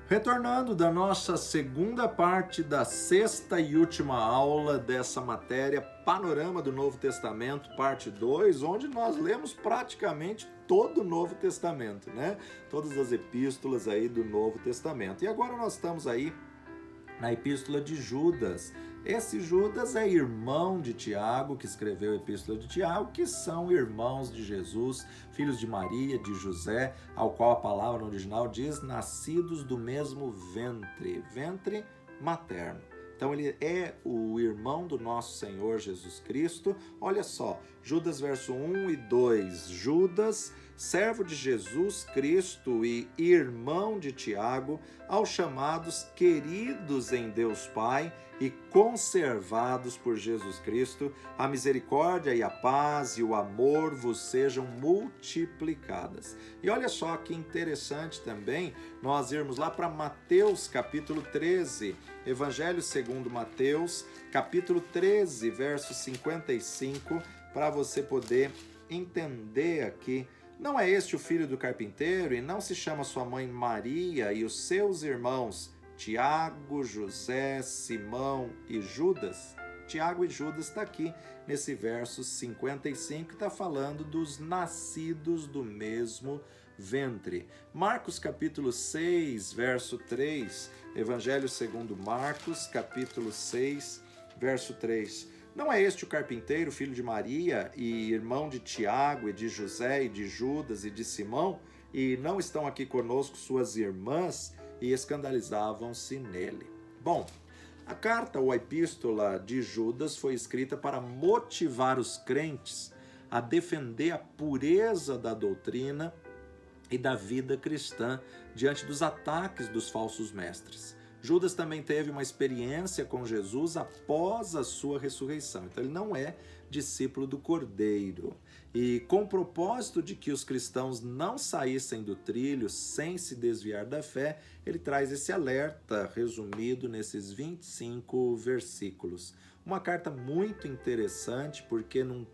Retornando da nossa segunda parte da sexta e última aula dessa matéria, Panorama do Novo Testamento, parte 2, onde nós lemos praticamente todo o Novo Testamento, né? Todas as epístolas aí do Novo Testamento. E agora nós estamos aí na epístola de Judas. Esse Judas é irmão de Tiago, que escreveu a epístola de Tiago, que são irmãos de Jesus, filhos de Maria, de José, ao qual a palavra no original diz, nascidos do mesmo ventre materno. Então ele é o irmão do nosso Senhor Jesus Cristo. Olha só, Judas verso 1 e 2. Judas, servo de Jesus Cristo e irmão de Tiago, aos chamados queridos em Deus Pai e conservados por Jesus Cristo, a misericórdia e a paz e o amor vos sejam multiplicadas. E olha só que interessante também nós irmos lá para Mateus capítulo 13, Evangelho segundo Mateus, capítulo 13, verso 55, para você poder entender aqui. Não é este o filho do carpinteiro, e não se chama sua mãe Maria e os seus irmãos Tiago, José, Simão e Judas? Tiago e Judas está aqui nesse verso 55, que está falando dos nascidos do mesmo ventre. Marcos capítulo 6, verso 3, Evangelho segundo Marcos, capítulo 6, verso 3. Não é este o carpinteiro, filho de Maria, e irmão de Tiago, e de José, e de Judas, e de Simão? E não estão aqui conosco suas irmãs? E escandalizavam-se nele. Bom, a carta ou a epístola de Judas foi escrita para motivar os crentes a defender a pureza da doutrina e da vida cristã diante dos ataques dos falsos mestres. Judas também teve uma experiência com Jesus após a sua ressurreição. Então ele não é discípulo do Cordeiro. E com o propósito de que os cristãos não saíssem do trilho sem se desviar da fé, ele traz esse alerta resumido nesses 25 versículos. Uma carta muito interessante, porque num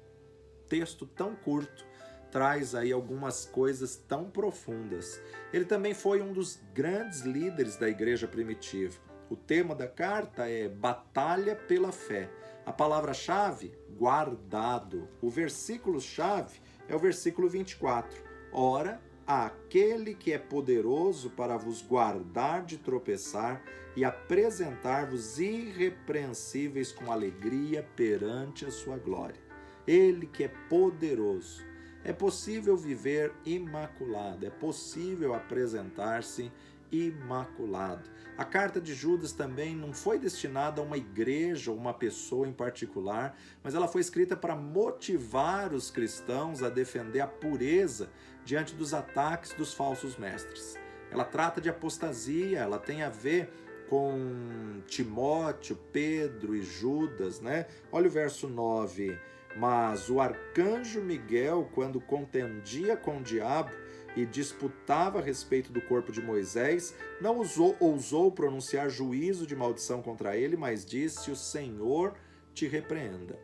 texto tão curto, traz aí algumas coisas tão profundas. Ele também foi um dos grandes líderes da igreja primitiva. O tema da carta é Batalha pela Fé. A palavra-chave, guardado. O versículo-chave é o versículo 24. Ora, aquele que é poderoso para vos guardar de tropeçar e apresentar-vos irrepreensíveis com alegria perante a sua glória. Ele que é poderoso. É possível viver imaculado, é possível apresentar-se imaculado. A carta de Judas também não foi destinada a uma igreja ou uma pessoa em particular, mas ela foi escrita para motivar os cristãos a defender a pureza diante dos ataques dos falsos mestres. Ela trata de apostasia, ela tem a ver com Timóteo, Pedro e Judas, né? Olha o verso 9. Mas o arcanjo Miguel, quando contendia com o diabo e disputava a respeito do corpo de Moisés, não ousou pronunciar juízo de maldição contra ele, mas disse: o Senhor te repreenda.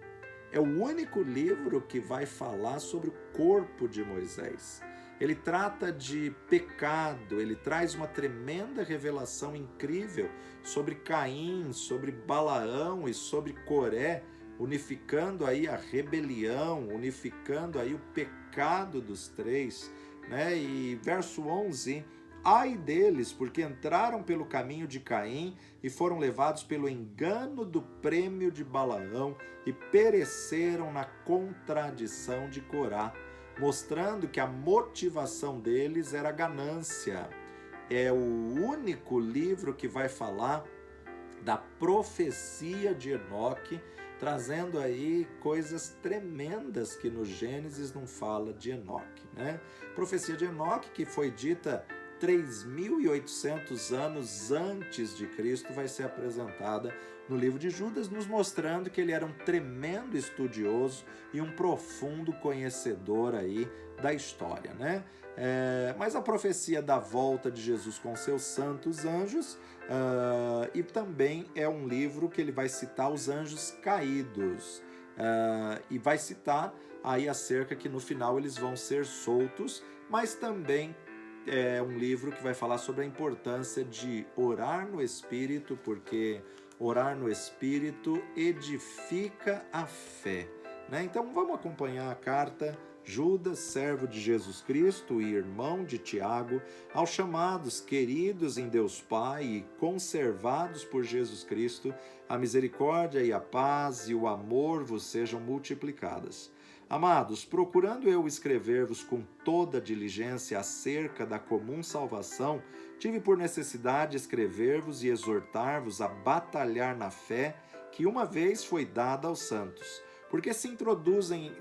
É o único livro que vai falar sobre o corpo de Moisés. Ele trata de pecado, ele traz uma tremenda revelação incrível sobre Caim, sobre Balaão e sobre Coré, unificando aí a rebelião, unificando aí o pecado dos três, né? E verso 11, ai deles, porque entraram pelo caminho de Caim e foram levados pelo engano do prêmio de Balaão e pereceram na contradição de Corá, mostrando que a motivação deles era a ganância. É o único livro que vai falar da profecia de Enoque, trazendo aí coisas tremendas que no Gênesis não fala de Enoque, né? Profecia de Enoque, que foi dita 3.800 anos antes de Cristo, vai ser apresentada no livro de Judas, nos mostrando que ele era um tremendo estudioso e um profundo conhecedor aí da história, né? Mas a profecia da volta de Jesus com seus santos anjos, e também é um livro que ele vai citar os anjos caídos, e vai citar aí acerca que no final eles vão ser soltos, mas também é um livro que vai falar sobre a importância de orar no Espírito, porque orar no Espírito edifica a fé, né? Então vamos acompanhar a carta Judas, servo de Jesus Cristo e irmão de Tiago, aos chamados, queridos em Deus Pai e conservados por Jesus Cristo, a misericórdia e a paz e o amor vos sejam multiplicadas. Amados, procurando eu escrever-vos com toda diligência acerca da comum salvação, tive por necessidade escrever-vos e exortar-vos a batalhar na fé que uma vez foi dada aos santos. Porque se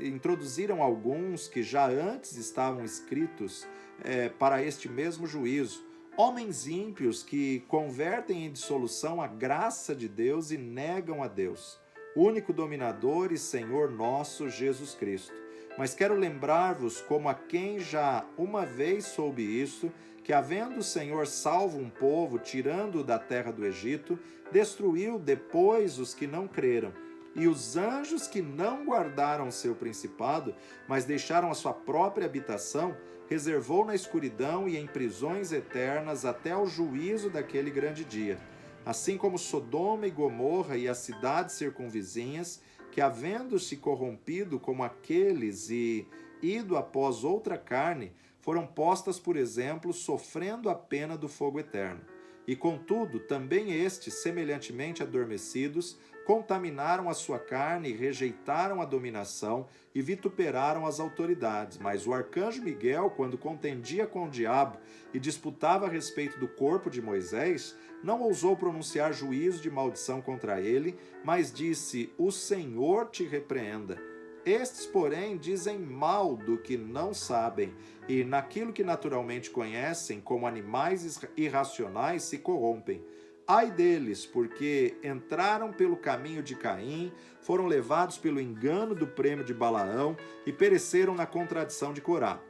introduziram alguns que já antes estavam escritos para este mesmo juízo, homens ímpios que convertem em dissolução a graça de Deus e negam a Deus, único dominador e Senhor nosso Jesus Cristo. Mas quero lembrar-vos, como a quem já uma vez soube isso, que havendo o Senhor salvo um povo, tirando-o da terra do Egito, destruiu depois os que não creram. E os anjos que não guardaram seu principado, mas deixaram a sua própria habitação, reservou na escuridão e em prisões eternas até o juízo daquele grande dia. Assim como Sodoma e Gomorra e as cidades circunvizinhas, que havendo-se corrompido como aqueles e ido após outra carne, foram postas por exemplo, sofrendo a pena do fogo eterno. E contudo, também estes, semelhantemente adormecidos, contaminaram a sua carne e rejeitaram a dominação e vituperaram as autoridades. Mas o arcanjo Miguel, quando contendia com o diabo e disputava a respeito do corpo de Moisés, não ousou pronunciar juízo de maldição contra ele, mas disse: "O Senhor te repreenda." Estes, porém, dizem mal do que não sabem, e naquilo que naturalmente conhecem, como animais irracionais, se corrompem. Ai deles, porque entraram pelo caminho de Caim, foram levados pelo engano do prêmio de Balaão e pereceram na contradição de Corá.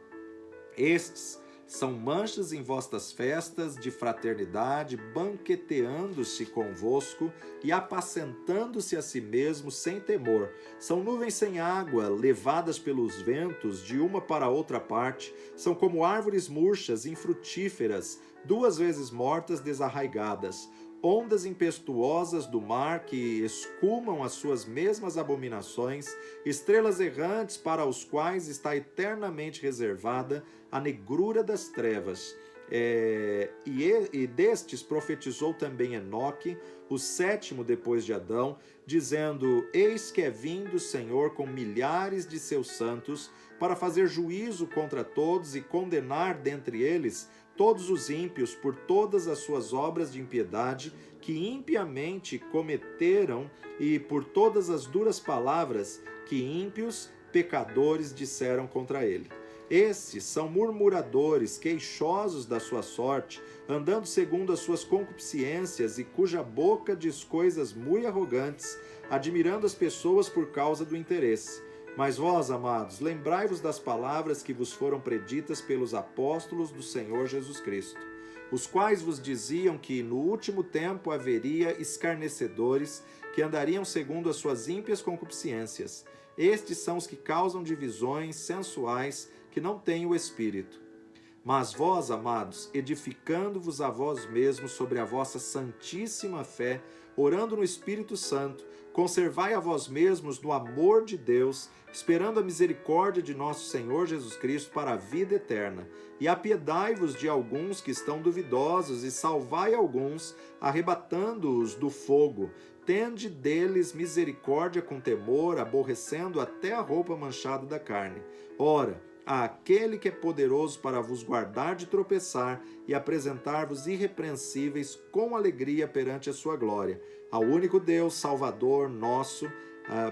Estes são manchas em vossas festas de fraternidade, banqueteando-se convosco e apacentando-se a si mesmos sem temor. São nuvens sem água, levadas pelos ventos de uma para outra parte. São como árvores murchas, infrutíferas, 2 vezes mortas, desarraigadas. Ondas impetuosas do mar que escumam as suas mesmas abominações, estrelas errantes para os quais está eternamente reservada a negrura das trevas. E destes profetizou também Enoque, o 7º depois de Adão, dizendo: "Eis que é vindo o Senhor com milhares de seus santos, para fazer juízo contra todos e condenar dentre eles todos os ímpios por todas as suas obras de impiedade que impiamente cometeram e por todas as duras palavras que ímpios pecadores disseram contra ele. Esses são murmuradores, queixosos da sua sorte, andando segundo as suas concupiscências e cuja boca diz coisas muito arrogantes, admirando as pessoas por causa do interesse. Mas vós, amados, lembrai-vos das palavras que vos foram preditas pelos apóstolos do Senhor Jesus Cristo, os quais vos diziam que no último tempo haveria escarnecedores que andariam segundo as suas ímpias concupiscências. Estes são os que causam divisões sensuais que não têm o Espírito. Mas vós, amados, edificando-vos a vós mesmos sobre a vossa santíssima fé, orando no Espírito Santo, conservai a vós mesmos no amor de Deus, esperando a misericórdia de nosso Senhor Jesus Cristo para a vida eterna. E apiedai-vos de alguns que estão duvidosos, e salvai alguns, arrebatando-os do fogo. Tende deles misericórdia com temor, aborrecendo até a roupa manchada da carne. Ora, àquele que é poderoso para vos guardar de tropeçar e apresentar-vos irrepreensíveis com alegria perante a sua glória. Ao único Deus, Salvador nosso,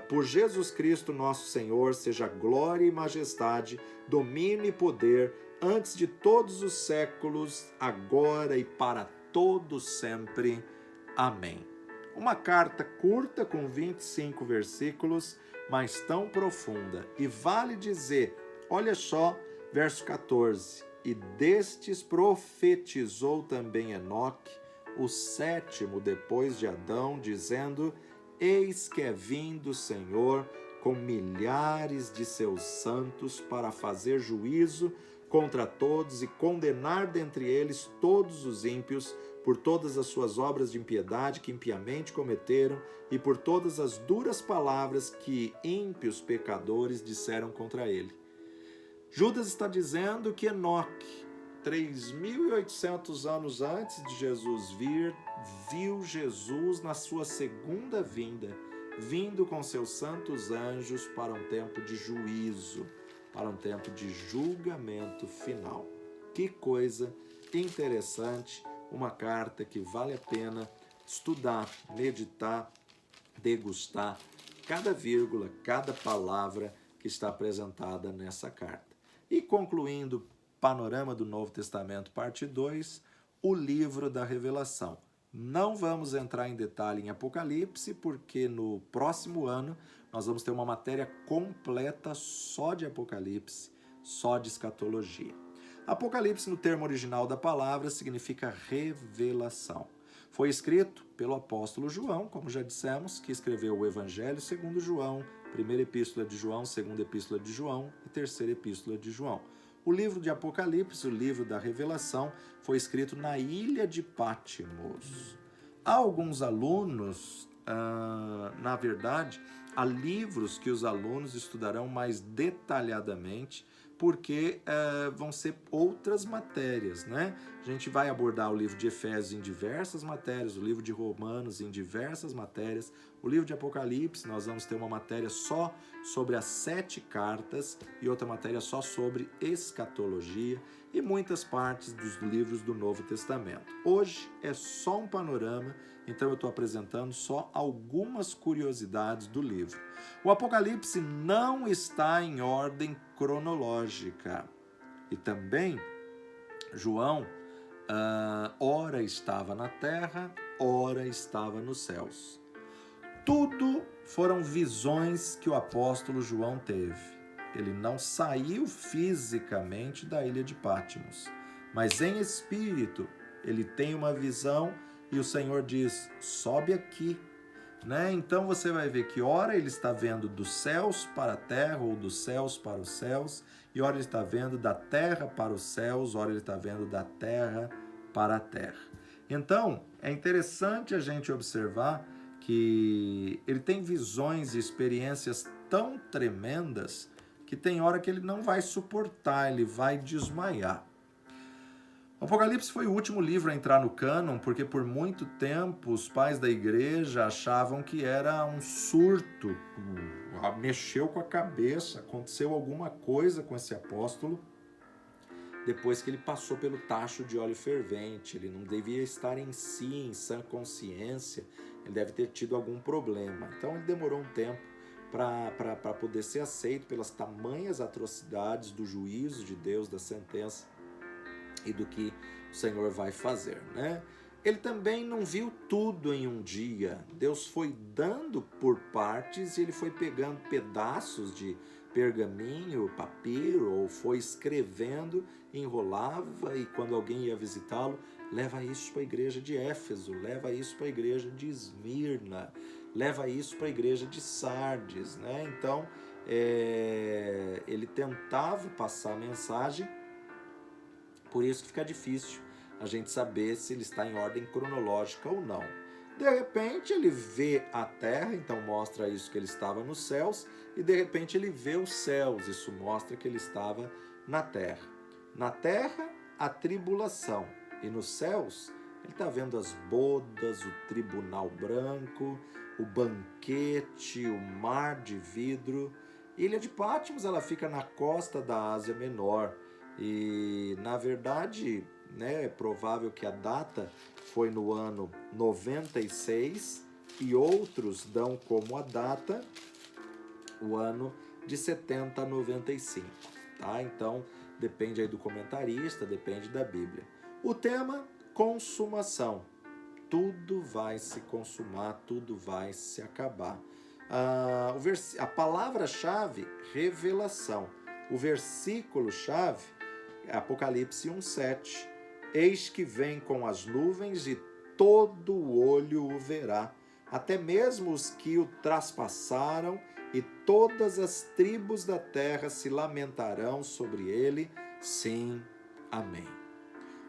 por Jesus Cristo nosso Senhor, seja glória e majestade, domínio e poder, antes de todos os séculos, agora e para todos sempre. Amém. Uma carta curta com 25 versículos, mas tão profunda. E vale dizer, olha só, verso 14. E destes profetizou também Enoque, o 7º depois de Adão, dizendo: Eis que é vindo o Senhor com milhares de seus santos para fazer juízo contra todos e condenar dentre eles todos os ímpios por todas as suas obras de impiedade que impiamente cometeram e por todas as duras palavras que ímpios pecadores disseram contra ele. Judas está dizendo que Enoque, 3.800 anos antes de Jesus vir, viu Jesus na sua segunda vinda, vindo com seus santos anjos para um tempo de juízo, para um tempo de julgamento final. Que coisa interessante, uma carta que vale a pena estudar, meditar, degustar cada vírgula, cada palavra que está apresentada nessa carta. E concluindo, Panorama do Novo Testamento, parte 2, o livro da Revelação. Não vamos entrar em detalhe em Apocalipse, porque no próximo ano nós vamos ter uma matéria completa só de Apocalipse, só de escatologia. Apocalipse, no termo original da palavra, significa revelação. Foi escrito pelo apóstolo João, como já dissemos, que escreveu o Evangelho segundo João, primeira epístola de João, segunda epístola de João e terceira epístola de João. O livro de Apocalipse, o livro da Revelação, foi escrito na ilha de Patmos. Há alguns alunos, na verdade, há livros que os alunos estudarão mais detalhadamente, porque vão ser outras matérias, né? A gente vai abordar o livro de Efésios em diversas matérias, o livro de Romanos em diversas matérias, o livro de Apocalipse nós vamos ter uma matéria só sobre as 7 cartas e outra matéria só sobre escatologia e muitas partes dos livros do Novo Testamento. Hoje é só um panorama, então eu estou apresentando só algumas curiosidades do livro. O Apocalipse não está em ordem cronológica. E também, João, ora estava na terra, ora estava nos céus. Tudo foram visões que o apóstolo João teve. Ele não saiu fisicamente da ilha de Patmos, mas em espírito ele tem uma visão e o Senhor diz, sobe aqui. Né? Então você vai ver que ora ele está vendo dos céus para a terra ou dos céus para os céus, e ora ele está vendo da terra para os céus, ora ele está vendo da terra para a terra. Então é interessante a gente observar que ele tem visões e experiências tão tremendas que tem hora que ele não vai suportar, ele vai desmaiar. O Apocalipse foi o último livro a entrar no cânon, porque por muito tempo os pais da igreja achavam que era um surto, mexeu com a cabeça, aconteceu alguma coisa com esse apóstolo depois que ele passou pelo tacho de óleo fervente, ele não devia estar em si, em sã consciência, ele deve ter tido algum problema. Então ele demorou um tempo para poder ser aceito pelas tamanhas atrocidades do juízo de Deus, da sentença e do que o Senhor vai fazer, né? Ele também não viu tudo em um dia. Deus foi dando por partes e ele foi pegando pedaços de pergaminho, papiro, ou foi escrevendo, enrolava, e quando alguém ia visitá-lo, leva isso para a igreja de Éfeso, leva isso para a igreja de Esmirna, leva isso para a igreja de Sardes, né? Então, ele tentava passar a mensagem, por isso que fica difícil a gente saber se ele está em ordem cronológica ou não. De repente ele vê a terra, então mostra isso que ele estava nos céus, e de repente ele vê os céus, isso mostra que ele estava na terra. Na terra, a tribulação, e nos céus, ele está vendo as bodas, o tribunal branco, o banquete, o mar de vidro. Ilha de Patmos, ela fica na costa da Ásia Menor, e na verdade, né, é provável que a data foi no ano 96 e outros dão como a data o ano de 70 a 95, tá? Então depende aí do comentarista, depende da Bíblia. O tema, consumação. Tudo vai se consumar, tudo vai se acabar. A palavra-chave, revelação. O versículo-chave, Apocalipse 1:7. Eis que vem com as nuvens e todo olho o verá, até mesmo os que o traspassaram, e todas as tribos da terra se lamentarão sobre ele, Sim, amém.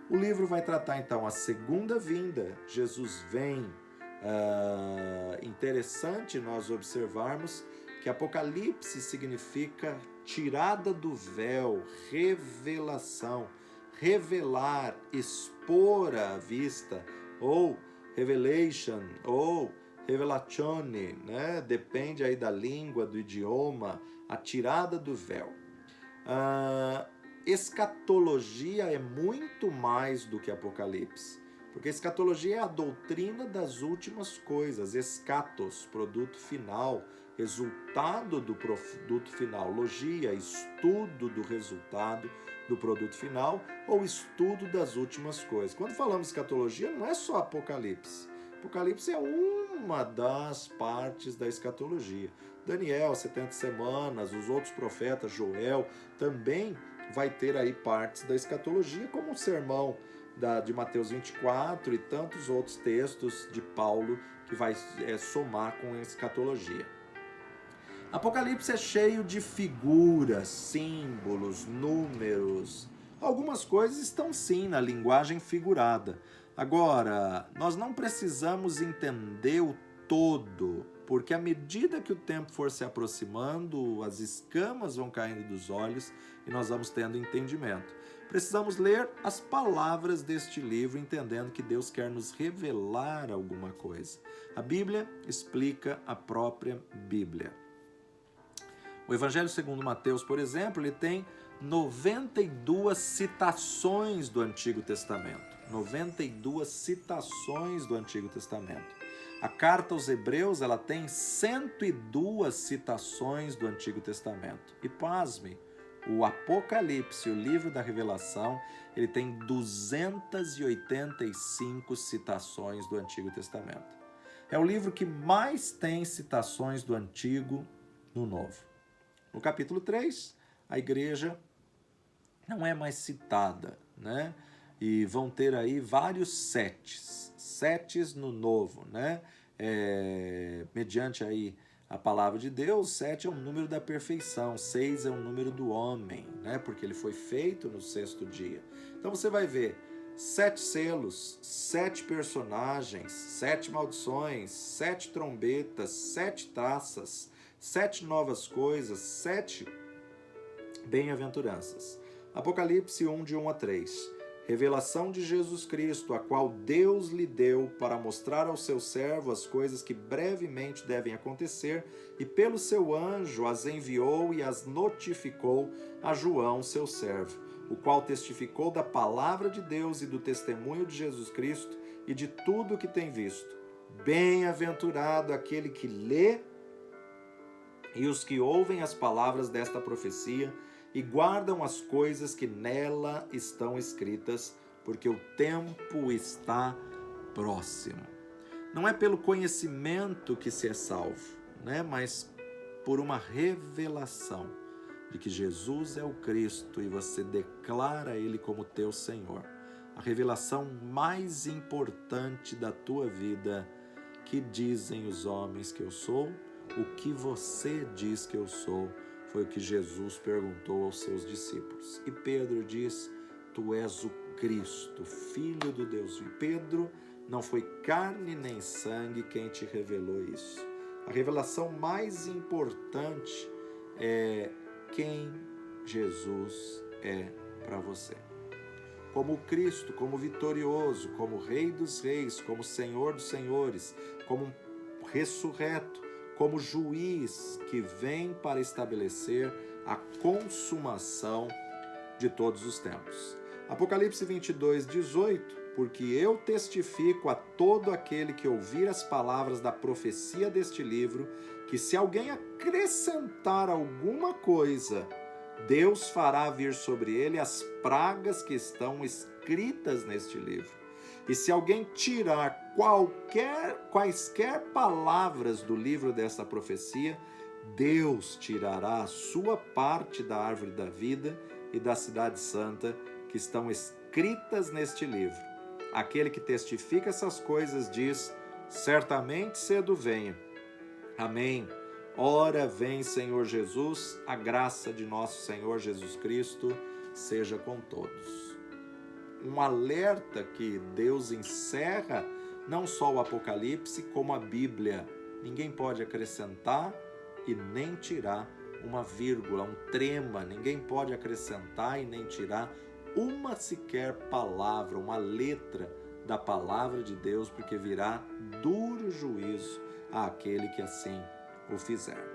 O livro vai tratar então a segunda vinda. Jesus vem. Interessante nós observarmos que Apocalipse significa tirada do véu, revelação, revelar, expor à vista, ou revelation, ou revelatione, né? Depende aí da língua, do idioma, a tirada do véu. Escatologia é muito mais do que Apocalipse, porque escatologia é a doutrina das últimas coisas, escatos, produto final, resultado do produto final, logia, estudo do resultado do produto final ou estudo das últimas coisas. Quando falamos escatologia, não é só Apocalipse. Apocalipse é uma das partes da escatologia. Daniel, 70 semanas, os outros profetas, Joel, também vai ter aí partes da escatologia, como o sermão de Mateus 24 e tantos outros textos de Paulo que vai somar com a escatologia. Apocalipse é cheio de figuras, símbolos, números. Algumas coisas estão sim na linguagem figurada. Agora, nós não precisamos entender o todo, porque à medida que o tempo for se aproximando, as escamas vão caindo dos olhos e nós vamos tendo entendimento. Precisamos ler as palavras deste livro, entendendo que Deus quer nos revelar alguma coisa. A Bíblia explica a própria Bíblia. O Evangelho segundo Mateus, por exemplo, ele tem 92 citações do Antigo Testamento. 92 citações do Antigo Testamento. A carta aos Hebreus, ela tem 102 citações do Antigo Testamento. E pasme, o Apocalipse, o livro da Revelação, ele tem 285 citações do Antigo Testamento. É o livro que mais tem citações do Antigo no Novo. No capítulo 3, a igreja não é mais citada, né? E vão ter aí vários setes no Novo, né? Mediante aí a palavra de Deus, 7 é o número da perfeição, 6 é o número do homem, né? Porque ele foi feito no 6º dia. Então você vai ver 7 selos, 7 personagens, 7 maldições, 7 trombetas, 7 taças, 7 novas coisas, 7 bem-aventuranças. Apocalipse 1, de 1 a 3. Revelação de Jesus Cristo, a qual Deus lhe deu para mostrar ao seu servo as coisas que brevemente devem acontecer, e pelo seu anjo as enviou e as notificou a João, seu servo, o qual testificou da palavra de Deus e do testemunho de Jesus Cristo e de tudo o que tem visto. Bem-aventurado aquele que lê e os que ouvem as palavras desta profecia e guardam as coisas que nela estão escritas, porque o tempo está próximo. Não é pelo conhecimento que se é salvo, né? Mas por uma revelação de que Jesus é o Cristo e você declara Ele como teu Senhor. A revelação mais importante da tua vida. Que dizem os homens que eu sou? O que você diz que eu sou? Foi o que Jesus perguntou aos seus discípulos. E Pedro diz, tu és o Cristo, Filho do Deus vivo. Pedro, não foi carne nem sangue quem te revelou isso. A revelação mais importante é quem Jesus é para você. Como Cristo, como vitorioso, como Rei dos Reis, como Senhor dos Senhores, como ressurreto, como juiz que vem para estabelecer a consumação de todos os tempos. Apocalipse 22, 18, porque eu testifico a todo aquele que ouvir as palavras da profecia deste livro, que se alguém acrescentar alguma coisa, Deus fará vir sobre ele as pragas que estão escritas neste livro. E se alguém tirar quaisquer palavras do livro desta profecia, Deus tirará a sua parte da árvore da vida e da cidade santa que estão escritas neste livro. Aquele que testifica essas coisas diz, certamente cedo venho. Amém. Ora vem, Senhor Jesus, a graça de nosso Senhor Jesus Cristo, seja com todos. Um alerta que Deus encerra não só o Apocalipse, como a Bíblia. Ninguém pode acrescentar e nem tirar uma vírgula, um trema. Ninguém pode acrescentar e nem tirar uma sequer palavra, uma letra da palavra de Deus, porque virá duro juízo àquele que assim o fizer.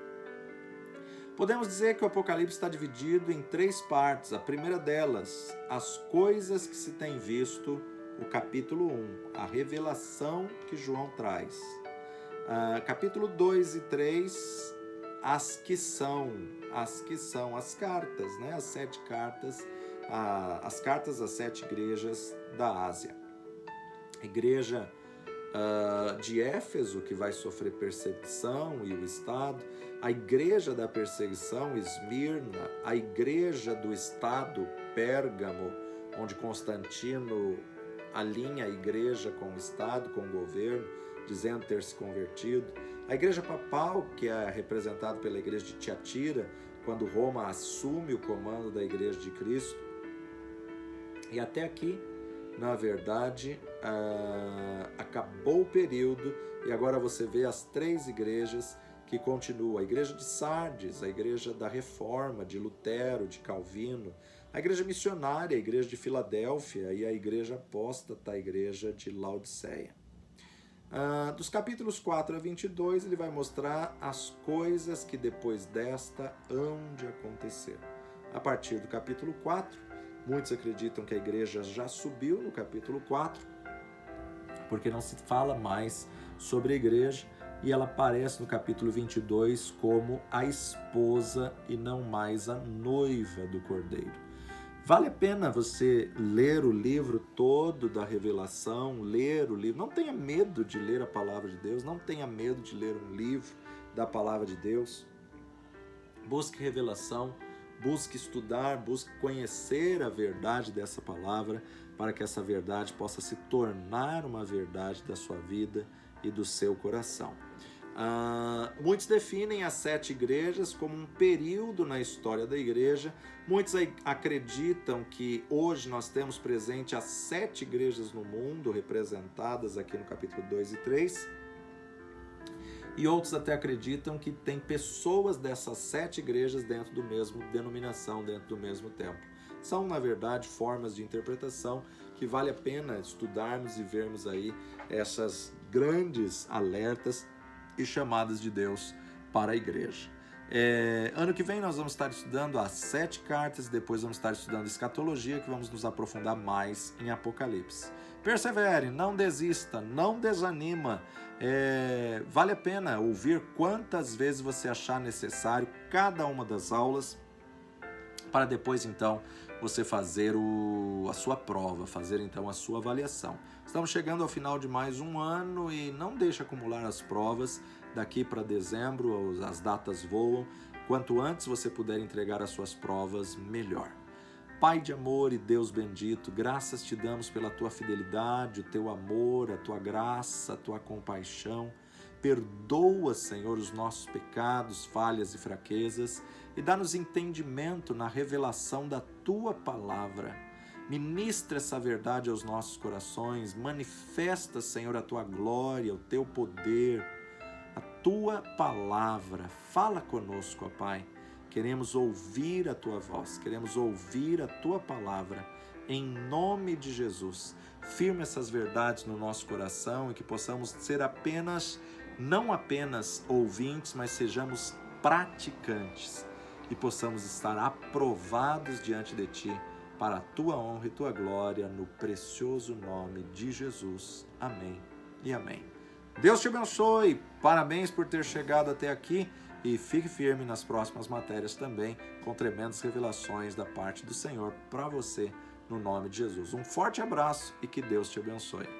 Podemos dizer que o Apocalipse está dividido em 3 partes. A primeira delas, as coisas que se tem visto, o capítulo 1, a revelação que João traz. Capítulo 2 e 3, as cartas, né? As 7 cartas, as cartas às 7 igrejas da Ásia. A igreja de Éfeso, que vai sofrer perseguição, e o estado, a igreja da perseguição, Esmirna, a igreja do estado, Pérgamo, onde Constantino alinha a igreja com o estado, com o governo, dizendo ter se convertido, a igreja papal, que é representada pela igreja de Tiatira, quando Roma assume o comando da igreja de Cristo. E até aqui, na verdade, acabou o período e agora você vê as 3 igrejas que continuam. A igreja de Sardes, a igreja da Reforma, de Lutero, de Calvino, a igreja missionária, a igreja de Filadélfia e a igreja apóstata, a igreja de Laodiceia. Dos capítulos 4 a 22, ele vai mostrar as coisas que depois desta hão de acontecer. A partir do capítulo 4, muitos acreditam que a igreja já subiu no capítulo 4, porque não se fala mais sobre a igreja, e ela aparece no capítulo 22 como a esposa e não mais a noiva do Cordeiro. Vale a pena você ler o livro todo da Revelação, ler o livro. Não tenha medo de ler a palavra de Deus, não tenha medo de ler um livro da palavra de Deus. Busque revelação, busque estudar, busque conhecer a verdade dessa palavra, para que essa verdade possa se tornar uma verdade da sua vida e do seu coração. Muitos definem as 7 igrejas como um período na história da igreja. Muitos acreditam que hoje nós temos presente as 7 igrejas no mundo, representadas aqui no capítulo 2 e 3. E outros até acreditam que tem pessoas dessas 7 igrejas dentro do mesmo denominação, dentro do mesmo templo. São, na verdade, formas de interpretação que vale a pena estudarmos e vermos aí essas grandes alertas e chamadas de Deus para a igreja. Ano que vem nós vamos estar estudando as 7 cartas, depois vamos estar estudando escatologia, que vamos nos aprofundar mais em Apocalipse. Persevere, não desista, não desanima. Vale a pena ouvir quantas vezes você achar necessário cada uma das aulas, para depois então você fazer a sua prova, fazer então a sua avaliação. Estamos chegando ao final de mais um ano e não deixe acumular as provas. Daqui para dezembro as datas voam. Quanto antes você puder entregar as suas provas, melhor. Pai de amor e Deus bendito, graças te damos pela tua fidelidade, o teu amor, a tua graça, a tua compaixão. Perdoa, Senhor, os nossos pecados, falhas e fraquezas e dá-nos entendimento na revelação da tua palavra. Ministra essa verdade aos nossos corações, manifesta, Senhor, a tua glória, o teu poder, a tua palavra. Fala conosco, ó Pai. Queremos ouvir a tua voz, queremos ouvir a tua palavra. Em nome de Jesus, firme essas verdades no nosso coração e que possamos ser não apenas ouvintes, mas sejamos praticantes e possamos estar aprovados diante de ti para a tua honra e tua glória, no precioso nome de Jesus. Amém e amém. Deus te abençoe, parabéns por ter chegado até aqui e fique firme nas próximas matérias também, com tremendas revelações da parte do Senhor para você, no nome de Jesus. Um forte abraço e que Deus te abençoe.